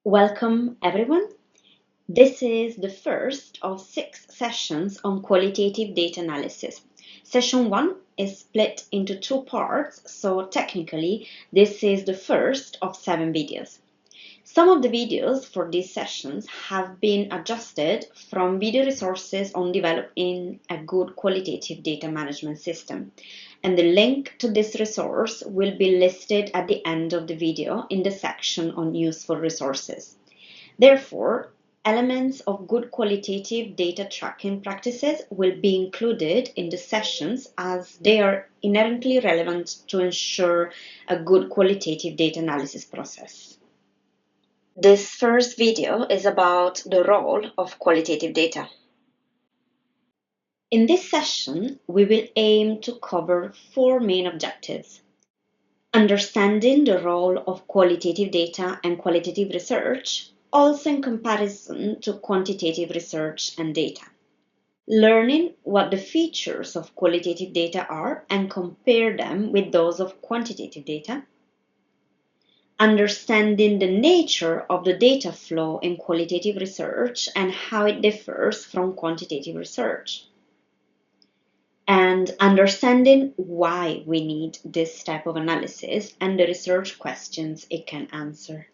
Welcome, everyone. This is the first of 6 sessions on qualitative data analysis. Session 1 is split into 2 parts, so technically this is the first of 7 videos. Some of the videos for these sessions have been adjusted from video resources on developing a good qualitative data management system, and the link to this resource will be listed at the end of the video in the section on useful resources. Therefore, elements of good qualitative data tracking practices will be included in the sessions as they are inherently relevant to ensure a good qualitative data analysis process. This first video is about the role of qualitative data. In this session, we will aim to cover 4 main objectives. Understanding the role of qualitative data and qualitative research, also in comparison to quantitative research and data. Learning what the features of qualitative data are and compare them with those of quantitative data. Understanding the nature of the data flow in qualitative research and how it differs from quantitative research. And understanding why we need this type of analysis and the research questions it can answer.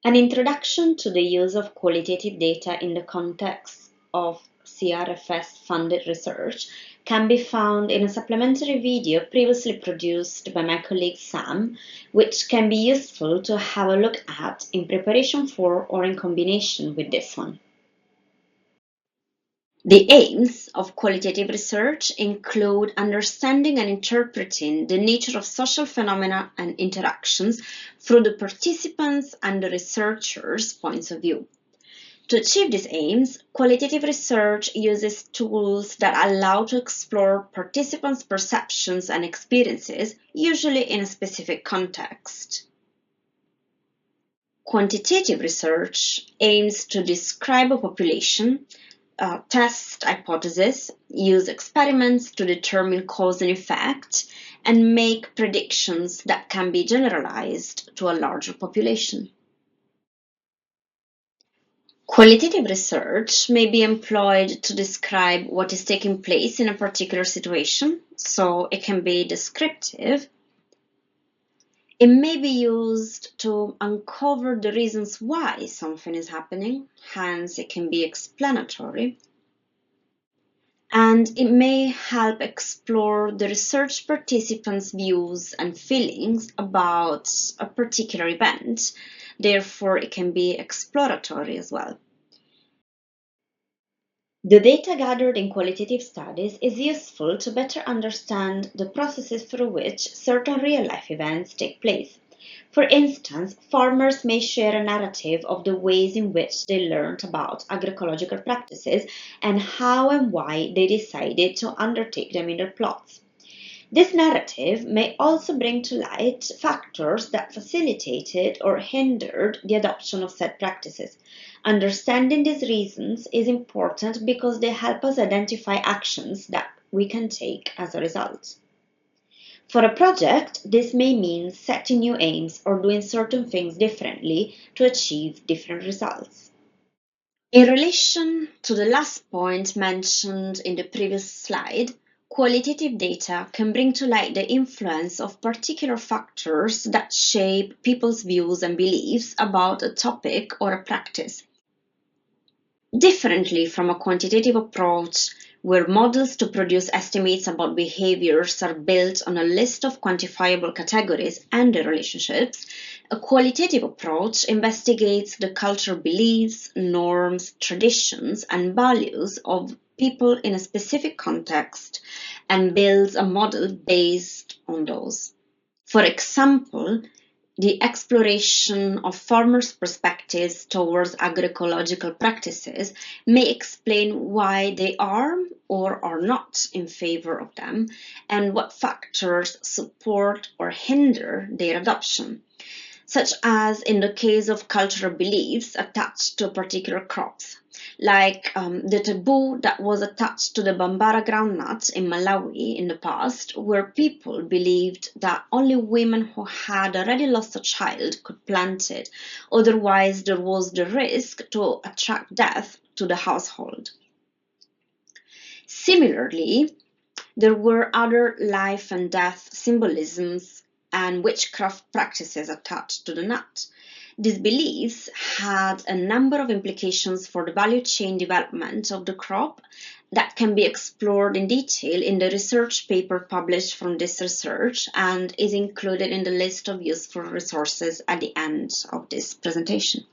An introduction to the use of qualitative data in the context of CRFS-funded research can be found in a supplementary video previously produced by my colleague Sam, which can be useful to have a look at in preparation for or in combination with this one. The aims of qualitative research include understanding and interpreting the nature of social phenomena and interactions through the participants' and the researchers' points of view. To achieve these aims, qualitative research uses tools that allow to explore participants' perceptions and experiences, usually in a specific context. Quantitative research aims to describe a population, test hypotheses, use experiments to determine cause and effect, and make predictions that can be generalized to a larger population. Qualitative research may be employed to describe what is taking place in a particular situation, so it can be descriptive. It may be used to uncover the reasons why something is happening, hence it can be explanatory. And it may help explore the research participants' views and feelings about a particular event. Therefore, it can be exploratory as well. The data gathered in qualitative studies is useful to better understand the processes through which certain real-life events take place. For instance, farmers may share a narrative of the ways in which they learned about agroecological practices and how and why they decided to undertake them in their plots. This narrative may also bring to light factors that facilitated or hindered the adoption of said practices. Understanding these reasons is important because they help us identify actions that we can take as a result. For a project, this may mean setting new aims or doing certain things differently to achieve different results. In relation to the last point mentioned in the previous slide, qualitative data can bring to light the influence of particular factors that shape people's views and beliefs about a topic or a practice. Differently from a quantitative approach, where models to produce estimates about behaviors are built on a list of quantifiable categories and their relationships, a qualitative approach investigates the cultural beliefs, norms, traditions, and values of people in a specific context and builds a model based on those. For example, the exploration of farmers' perspectives towards agroecological practices may explain why they are or are not in favor of them and what factors support or hinder their adoption. such as in the case of cultural beliefs attached to particular crops, like the taboo that was attached to the Bambara groundnut in Malawi in the past, where people believed that only women who had already lost a child could plant it, otherwise there was the risk to attract death to the household. Similarly, there were other life and death symbolisms and witchcraft practices attached to the nut. These beliefs had a number of implications for the value chain development of the crop that can be explored in detail in the research paper published from this research and is included in the list of useful resources at the end of this presentation.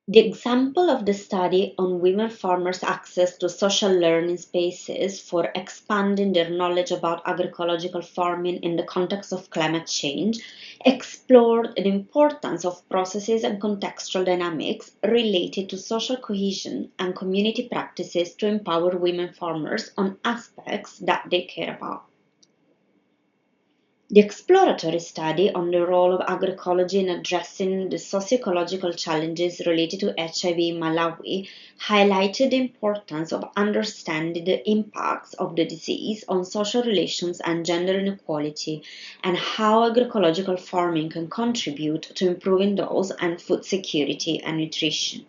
The example of the study on women farmers' access to social learning spaces for expanding their knowledge about agroecological farming in the context of climate change explored the importance of processes and contextual dynamics related to social cohesion and community practices to empower women farmers on aspects that they care about. The exploratory study on the role of agroecology in addressing the socio-ecological challenges related to HIV in Malawi highlighted the importance of understanding the impacts of the disease on social relations and gender inequality, and how agroecological farming can contribute to improving those and food security and nutrition.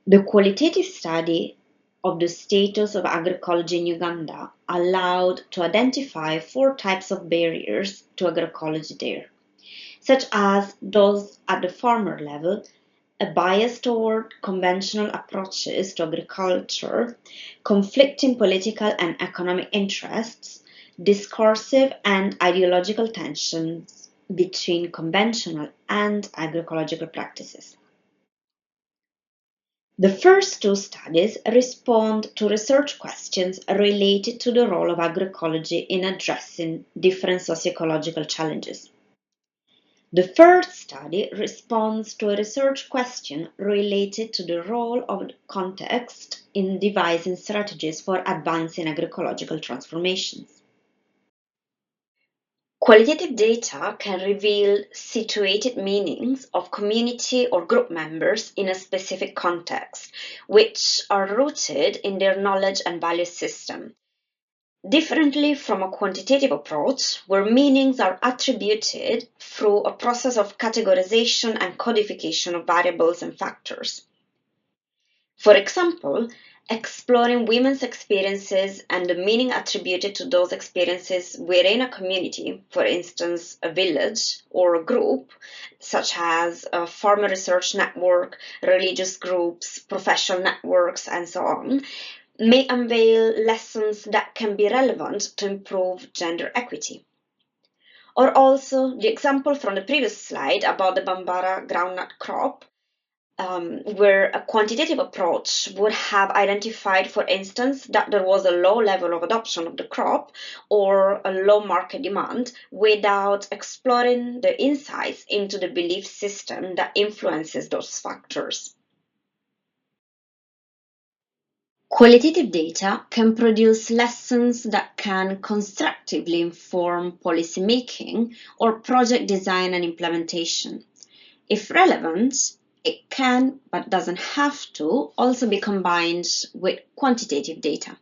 The qualitative study of the status of agroecology in Uganda allowed to identify 4 types of barriers to agroecology there, such as those at the farmer level, a bias toward conventional approaches to agriculture, conflicting political and economic interests, discursive and ideological tensions between conventional and agroecological practices. The first 2 studies respond to research questions related to the role of agroecology in addressing different socio-ecological challenges. The third study responds to a research question related to the role of context in devising strategies for advancing agroecological transformations. Qualitative data can reveal situated meanings of community or group members in a specific context, which are rooted in their knowledge and value system. Differently from a quantitative approach, where meanings are attributed through a process of categorization and codification of variables and factors. For example, exploring women's experiences and the meaning attributed to those experiences within a community, for instance, a village or a group, such as a farmer research network, religious groups, professional networks, and so on, may unveil lessons that can be relevant to improve gender equity. Or also the example from the previous slide about the Bambara groundnut crop, where a quantitative approach would have identified, for instance, that there was a low level of adoption of the crop or a low market demand without exploring the insights into the belief system that influences those factors. Qualitative data can produce lessons that can constructively inform policymaking or project design and implementation. If relevant, it can, but doesn't have to, also be combined with quantitative data.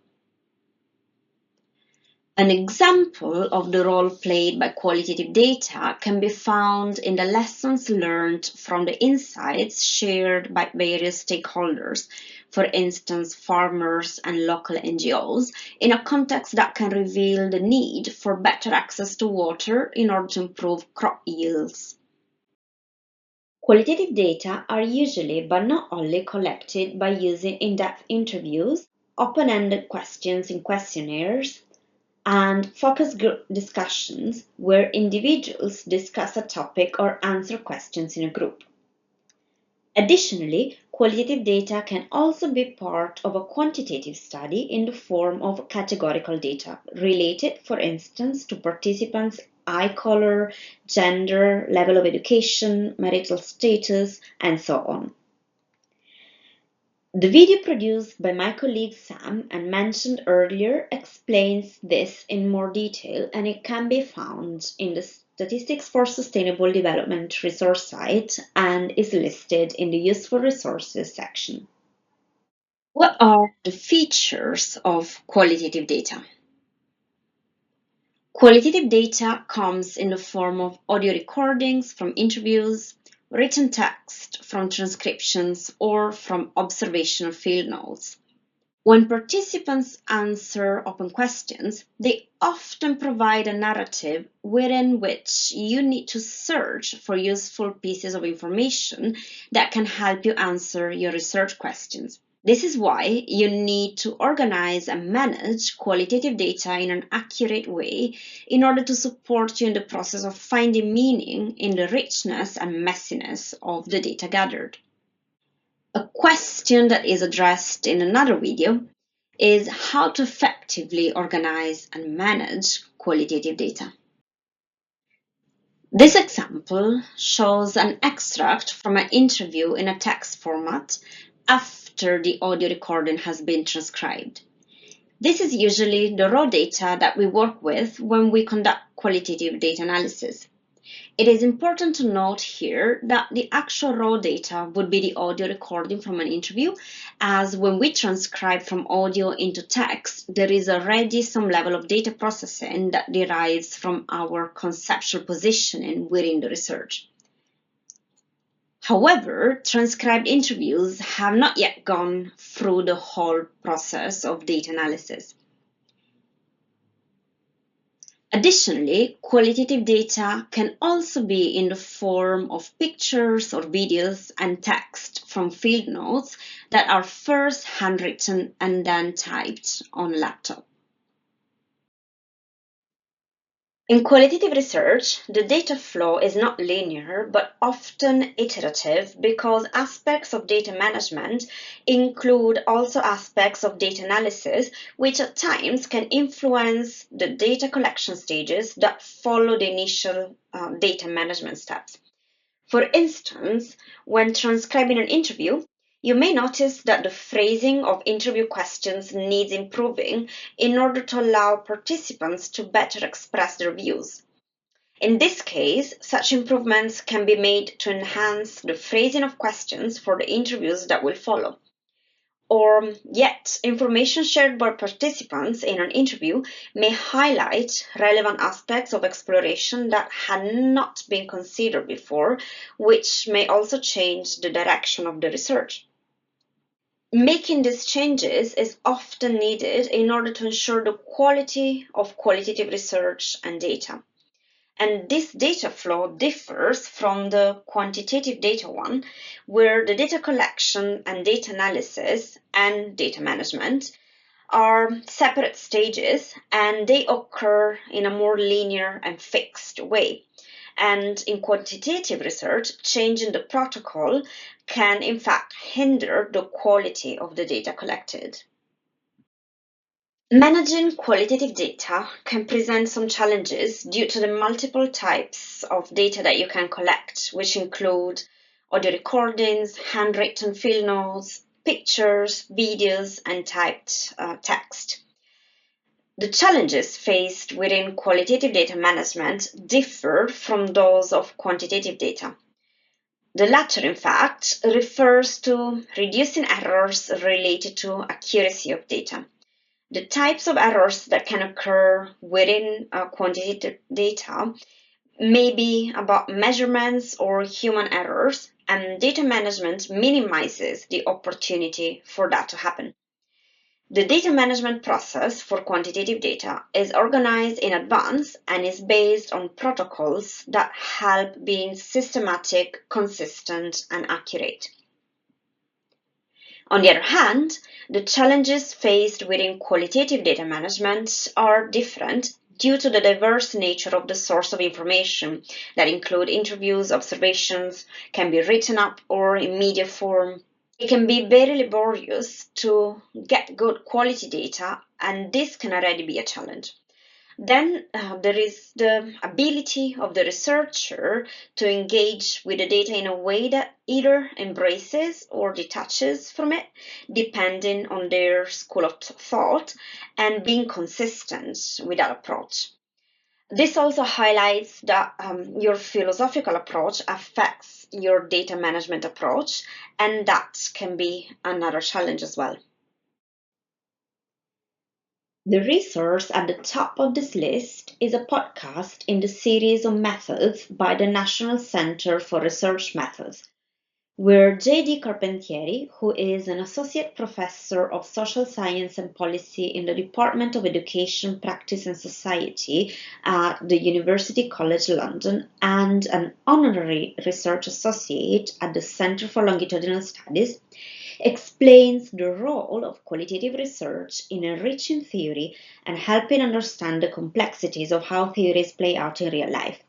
An example of the role played by qualitative data can be found in the lessons learned from the insights shared by various stakeholders, for instance, farmers and local NGOs, in a context that can reveal the need for better access to water in order to improve crop yields. Qualitative data are usually, but not only, collected by using in-depth interviews, open-ended questions in questionnaires, and focus group discussions where individuals discuss a topic or answer questions in a group. Additionally, qualitative data can also be part of a quantitative study in the form of categorical data related, for instance, to participants' eye color, gender, level of education, marital status, and so on. The video produced by my colleague Sam and mentioned earlier explains this in more detail, and it can be found in the Statistics for Sustainable Development resource site and is listed in the Useful Resources section. What are the features of qualitative data? Qualitative data comes in the form of audio recordings from interviews, written text from transcriptions, or from observational field notes. When participants answer open questions, they often provide a narrative within which you need to search for useful pieces of information that can help you answer your research questions. This is why you need to organize and manage qualitative data in an accurate way in order to support you in the process of finding meaning in the richness and messiness of the data gathered. A question that is addressed in another video is how to effectively organize and manage qualitative data. This example shows an extract from an interview in a text format after the audio recording has been transcribed. This is usually the raw data that we work with when we conduct qualitative data analysis. It is important to note here that the actual raw data would be the audio recording from an interview, as when we transcribe from audio into text, there is already some level of data processing that derives from our conceptual positioning within the research. However, transcribed interviews have not yet gone through the whole process of data analysis. Additionally, qualitative data can also be in the form of pictures or videos and text from field notes that are first handwritten and then typed on a laptop. In qualitative research, the data flow is not linear but often iterative because aspects of data management include also aspects of data analysis, which at times can influence the data collection stages that follow the initial data management steps. For instance, when transcribing an interview, you may notice that the phrasing of interview questions needs improving in order to allow participants to better express their views. In this case, such improvements can be made to enhance the phrasing of questions for the interviews that will follow. Or yet, information shared by participants in an interview may highlight relevant aspects of exploration that had not been considered before, which may also change the direction of the research. Making these changes is often needed in order to ensure the quality of qualitative research and data. And this data flow differs from the quantitative data one, where the data collection and data analysis and data management are separate stages and they occur in a more linear and fixed way. And in quantitative research, changing the protocol can in fact hinder the quality of the data collected. Managing qualitative data can present some challenges due to the multiple types of data that you can collect, which include audio recordings, handwritten field notes, pictures, videos, and typed text. The challenges faced within qualitative data management differ from those of quantitative data. The latter, in fact, refers to reducing errors related to accuracy of data. The types of errors that can occur within quantitative data may be about measurements or human errors, and data management minimizes the opportunity for that to happen. The data management process for quantitative data is organized in advance and is based on protocols that help being systematic, consistent, and accurate. On the other hand, the challenges faced within qualitative data management are different due to the diverse nature of the source of information that include interviews, observations, can be written up or in media form. It can be very laborious to get good quality data, and this can already be a challenge. Then there is the ability of the researcher to engage with the data in a way that either embraces or detaches from it, depending on their school of thought, and being consistent with that approach. This also highlights that your philosophical approach affects your data management approach, and that can be another challenge as well. The resource at the top of this list is a podcast in the series of methods by the National Center for Research Methods, where J.D. Carpentieri, who is an associate professor of social science and policy in the Department of Education, Practice and Society at the University College London and an honorary research associate at the Centre for Longitudinal Studies, explains the role of qualitative research in enriching theory and helping understand the complexities of how theories play out in real life,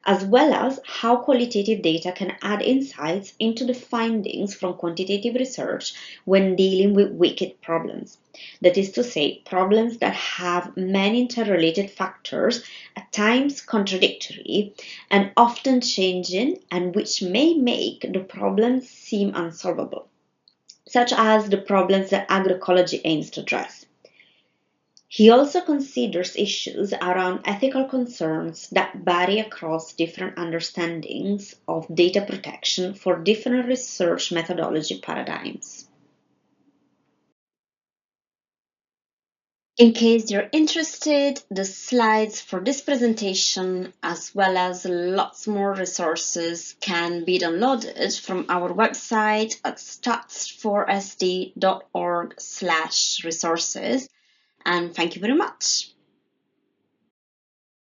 as well as how qualitative data can add insights into the findings from quantitative research when dealing with wicked problems. That is to say, problems that have many interrelated factors, at times contradictory, and often changing, and which may make the problems seem unsolvable, such as the problems that agroecology aims to address. He also considers issues around ethical concerns that vary across different understandings of data protection for different research methodology paradigms. In case you're interested, the slides for this presentation, as well as lots more resources, can be downloaded from our website at stats4sd.org/resources. And thank you very much.